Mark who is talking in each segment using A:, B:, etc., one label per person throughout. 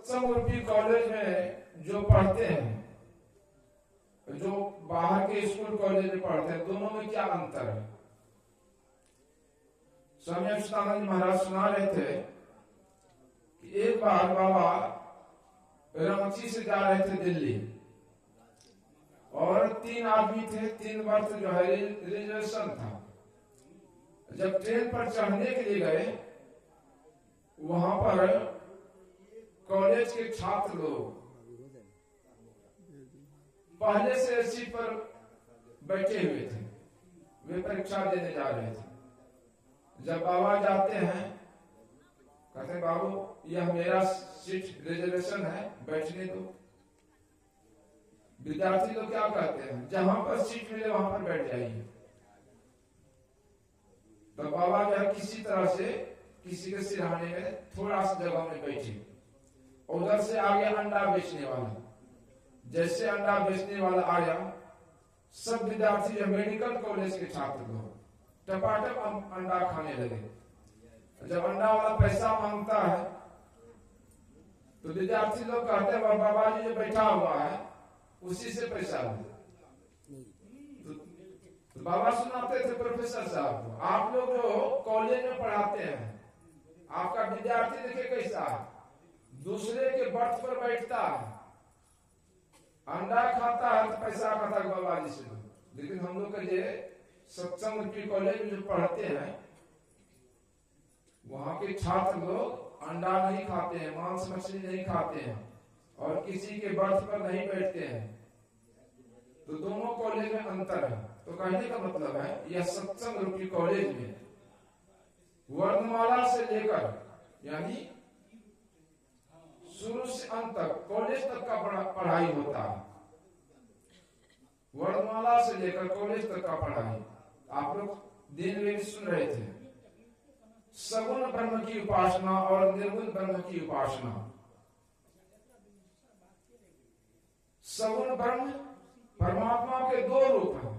A: समरूपी कॉलेज में जो पढ़ते हैं, जो बाहर के स्कूल कॉलेज में पढ़ते हैं, दोनों में क्या अंतर है? स्वामी अच्युतानंद महाराज सुना रहे थे कि एक बार बाबा रांची से जा रहे थे दिल्ली और 3 आदमी थे, 3 बर्थ जो है रिजर्वेशन था। जब ट्रेन पर चढ़ने के लिए गए, वहां पर कॉलेज के छात्र लोग पहले से सीट पर बैठे हुए थे, वे परीक्षा देने जा रहे थे। जब बाबा जाते हैं, कहते बाबू यह मेरा सीट रिजर्वेशन है, बैठने दो। विद्यार्थी लोग क्या कहते हैं, जहां पर सीट मिले वहां पर बैठ जाइए। तो बाबा जो है किसी तरह से किसी के सिरहाने में थोड़ा सा जगह में बैठे। उधर से आगे अंडा बेचने वाला, जैसे अंडा बेचने वाला आया, सब विद्यार्थी जो मेडिकल कॉलेज के छात्र लोग टपाटप अंडा खाने लगे। जब अंडा वाला पैसा मांगता है तो विद्यार्थी लोग कहते हैं बाबा जी जो बैठा हुआ है उसी से पैसा दो। तो बाबा सुनाते थे प्रोफेसर साहब को, आप लोग जो कॉलेज में पढ़ाते हैं, आपका विद्यार्थी देखिए कैसा है, दूसरे के बर्थ पर बैठता है, अंडा खाता है तो पैसा खाता है बाबा जी से। लेकिन हम लोग के सत्संग की कॉलेज में जो पढ़ते हैं, वहां के छात्र लोग अंडा नहीं खाते हैं, मांस मछली नहीं खाते हैं और किसी के बर्थ पर नहीं बैठते हैं। तो दोनों कॉलेज में अंतर है। तो कहने का मतलब है, यह सत्संग रूपी कॉलेज में वर्णमाला से लेकर यानी शुरू से अंत तक कॉलेज तक का पढ़ाई होता है। वर्णमाला से लेकर कॉलेज तक का पढ़ाई। आप लोग दिन में भी सुन रहे थे, सगुण ब्रह्म की उपासना और निर्गुण ब्रह्म की उपासना। सगुण ब्रह्म परमात्मा के 2 रूप हैं,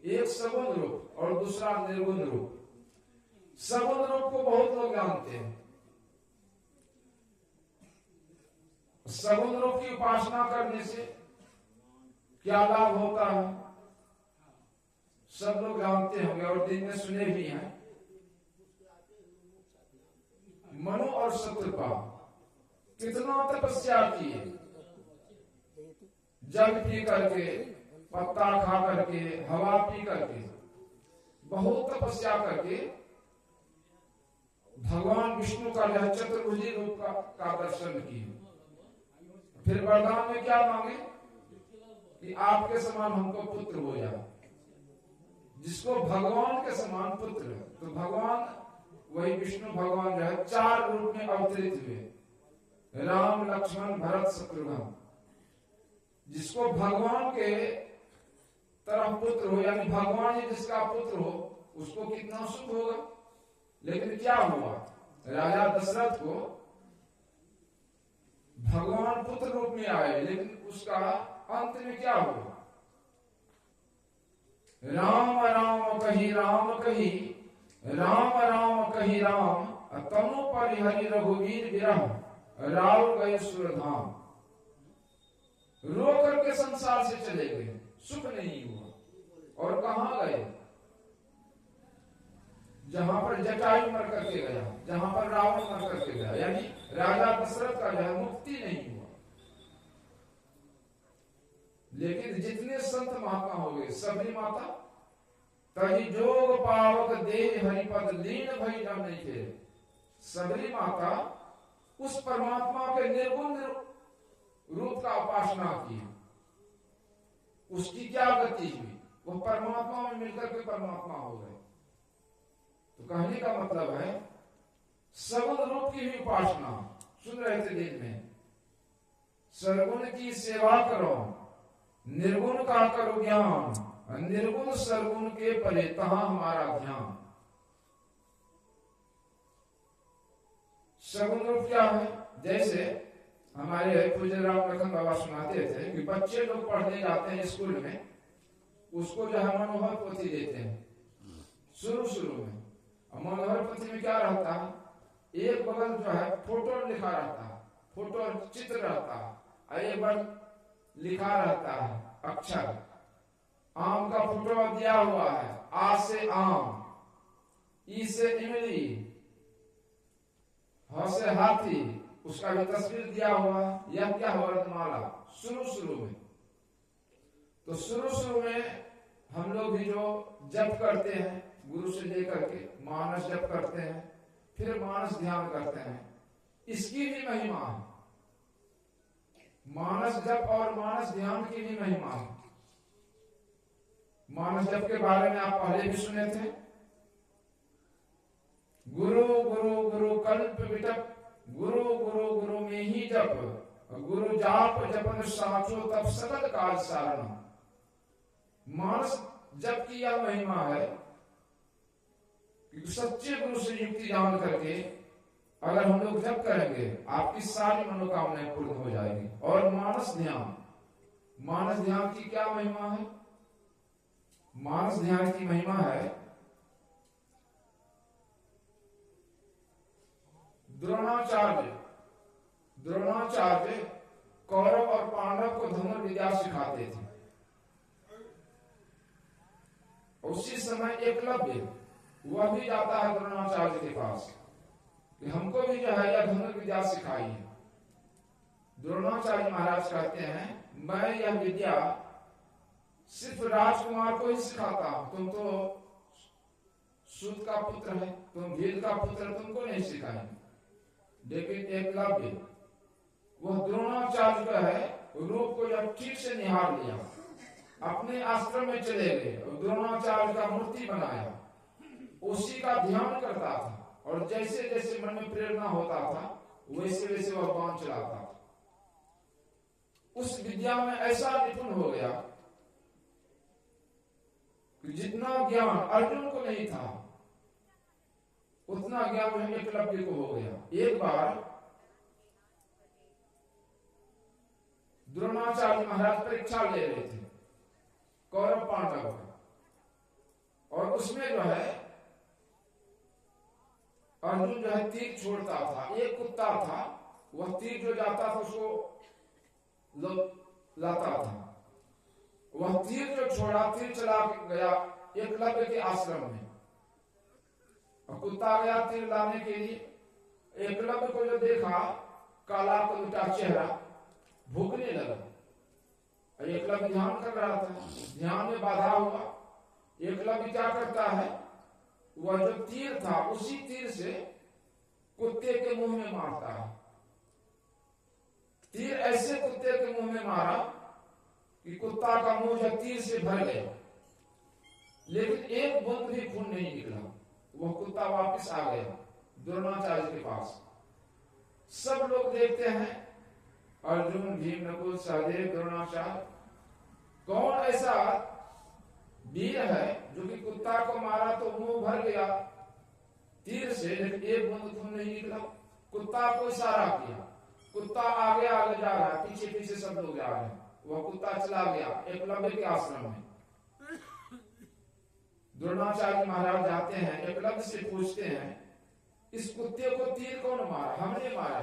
A: एक सगुण रूप और दूसरा निर्गुण रूप। सगुण रूप को बहुत लोग जानते हैं। सगुण रूप की उपासना करने से क्या लाभ होता है, सब लोग जानते होंगे और दिन में सुने भी हैं। मनु और शत्रुपा कितना तपस्या किए, जल पी करके, पत्ता खा करके, हवा पी करके, बहुत तपस्या करके भगवान विष्णु का यह चतुर्भुजी रूप का दर्शन किए। फिर वरदान में क्या मांगे कि आपके समान हमको पुत्र हो जाए। जिसको भगवान के समान पुत्र है, तो भगवान वही विष्णु भगवान जो है 4 रूप में अवतरित हुए, राम लक्ष्मण भरत शत्रुघ्न। जिसको भगवान के तरफ पुत्र हो, यानी भगवान ही जिसका पुत्र हो, उसको कितना सुख होगा। लेकिन क्या हुआ, राजा दशरथ को भगवान पुत्र रूप में आए, लेकिन उसका अंत में क्या हुआ, राम राम कही राम कही, राम राम कही राम, तनु परिहरि रघुवीर विरह, राव गए सुरधाम। रो करके संसार से चले गए, सुख नहीं हुआ। और कहां गए, जहां पर जटायु मर करके गया, जहां पर रावण मर करके गया, यानी राजा दशरथ का जो मुक्ति नहीं हुआ। लेकिन जितने संत महात्मा हो गए, सबरी माता तही जोग पावक दे हरिपद लीन भई जम नहीं थे। सबरी माता उस परमात्मा के निर्गुण रूप का उपासना की। उसकी क्या गति हुई, वो परमात्मा में मिलकर के परमात्मा हो गए। तो कहने का मतलब है, सगुण रूप की भी उपासना। सुन रहे थे दिन में, सरगुण की सेवा करो, निर्गुण का करो ज्ञान, निर्गुण सरगुण के परे तहां हमारा ध्यान। सगुण रूप क्या है, जैसे हमारे पूज्य राम लखन बाबा सुनाते थे कि बच्चे लोग पढ़ने जाते हैं स्कूल में, उसको जो है मनोहर पोथी देते हैं शुरू में। मनोहर पोथी में क्या रहता है, एक बगल जो है फोटो लिखा रहता है फोटो चित्र रहता है, एक बार लिखा रहता है अक्षर। आम का फोटो दिया हुआ है, आ से आम, ई से इमली, ह से हाथी, उसका भी तस्वीर दिया हुआ है। यह क्या है? वर्णमाला। शुरू में तो शुरू में हम लोग भी जो जप करते हैं, गुरु से लेकर के मानस जप करते हैं, फिर मानस ध्यान करते हैं, इसकी भी महिमा है। मानस जप और मानस ध्यान की भी महिमा है। मानस जप के बारे में आप पहले भी सुने थे। गुरु गुरु गुरु कल्प विटप, गुरु गुरु गुरु में ही जप, गुरु जाप जपन साचो तब सकल काज सारण। मानस जप की यह महिमा है कि सच्चे गुरु से युक्ति जान करके अगर हम लोग जप करेंगे, आपकी सारी मनोकामनाएं पूर्ण हो जाएगी। और मानस ध्यान की क्या महिमा है? मानस ध्यान की महिमा है, द्रोणाचार्य कौरव और पांडव को धनुर्विद्या सिखाते थे। उसी समय एकलव्य वह भी जाता है द्रोणाचार्य के पास कि हमको भी जो है यह धनुर्विद्या सिखाई है। द्रोणाचार्य महाराज कहते हैं, मैं यह विद्या सिर्फ राजकुमार को ही सिखाता हूं, तुम तो सूत का पुत्र है, तुम भील का पुत्र, तुमको नहीं सिखाएंगे। लेकिन एकलव्य वह द्रोणाचार्य का है रूप को जब ठीक से निहार लिया, अपने आश्रम में चले गए और द्रोणाचार्य का मूर्ति बनाया, उसी का ध्यान करता था और जैसे जैसे मन में प्रेरणा होता था वैसे वैसे वह बाण चलाता था। उस विद्या में ऐसा निपुण हो गया कि जितना ज्ञान अर्जुन को नहीं था उतना ज्ञान एकलव्य को हो गया। एक बार द्रोणाचार्य महाराज परीक्षा ले रहे थे कौरव पांडव का, और उसमें जो है अर्जुन जो है तीर छोड़ता था। एक कुत्ता था, वह तीर जो जाता था उसको लाता था। वह तीर जो छोड़ा, तीर चला गया एकलव्य के आश्रम में, और कुत्ता गया तीर लाने के लिए। एकलव्य को जो देखा, काला कुत्ता चेहरा, भूखने लगा। एकलव्य ध्यान कर रहा था, ध्यान में बाधा हुआ। एकलव्य क्या करता है, वह जो तीर था उसी तीर से कुत्ते के मुंह में मारता है। तीर ऐसे कुत्ते के मुंह में मारा कि कुत्ता का मुंह जो तीर से भर गया, लेकिन एक बूंद भी खून नहीं निकला। वह कुत्ता वापस आ गया द्रोणाचार्य के पास। सब लोग देखते हैं, अर्जुन, भीम, नकुल, सहदेव, द्रोणाचार्य, कौन ऐसा वीर है जो कि कुत्ता को मारा तो मुंह भर गया तीर से, लेकिन एक बूंद खून नहीं निकला। कुत्ता को इशारा किया, कुत्ता आगे आगे जा रहा है, पीछे पीछे सब लोग जा रहे हैं। वह कुत्ता चला गया एकलव्य के आश्रम में। द्रोणाचार्य महाराज जाते हैं, एकलव्य से पूछते हैं, इस कुत्ते को तीर कौन मारा? हमने मारा।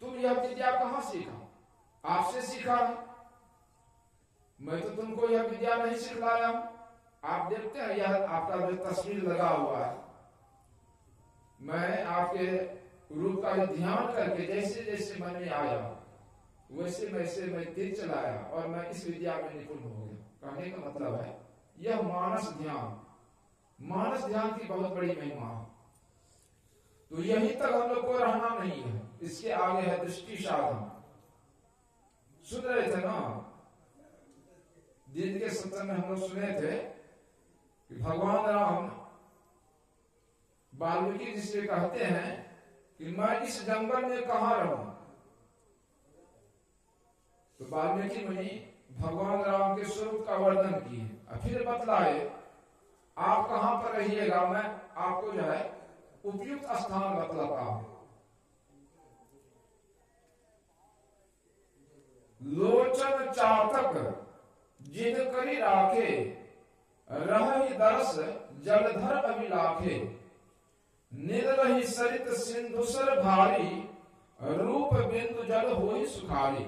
A: तुम यह विद्या कहां सीखा? आपसे सीखा है। मैं तो तुमको यह विद्या नहीं सिखलाया हूं। आप देखते हैं यह आपका जो तस्वीर लगा हुआ है, मैं आपके रूप का ध्यान करके जैसे जैसे मन में आया वैसे वैसे मैं तीर चलाया और मैं इस विद्या में निपुण हो गया। कहने का मतलब है यह मानस ध्यान की बहुत बड़ी महिमा है। तो यहीं तक हम लोग को रहना नहीं है, इसके आगे है दृष्टि साधन। सुन रहे थे ना, दिन के सत्संग में हम लोग सुने थे कि भगवान राम वाल्मीकि जी से कहते हैं कि मैं इस जंगल में कहां रहूं। तो वाल्मीकि मुनि भगवान राम के स्वरूप का वर्णन किए, फिर बतलाए आप कहां पर रहिएगा, मैं आपको जो है उपयुक्त स्थान बतलाता हूं। लोचन चातक जिद करी राखे, रही दरस जलधर अभिलाखे, निरही सरित सिंधुसर भारी, रूप बिंदु जल होई सुखारी।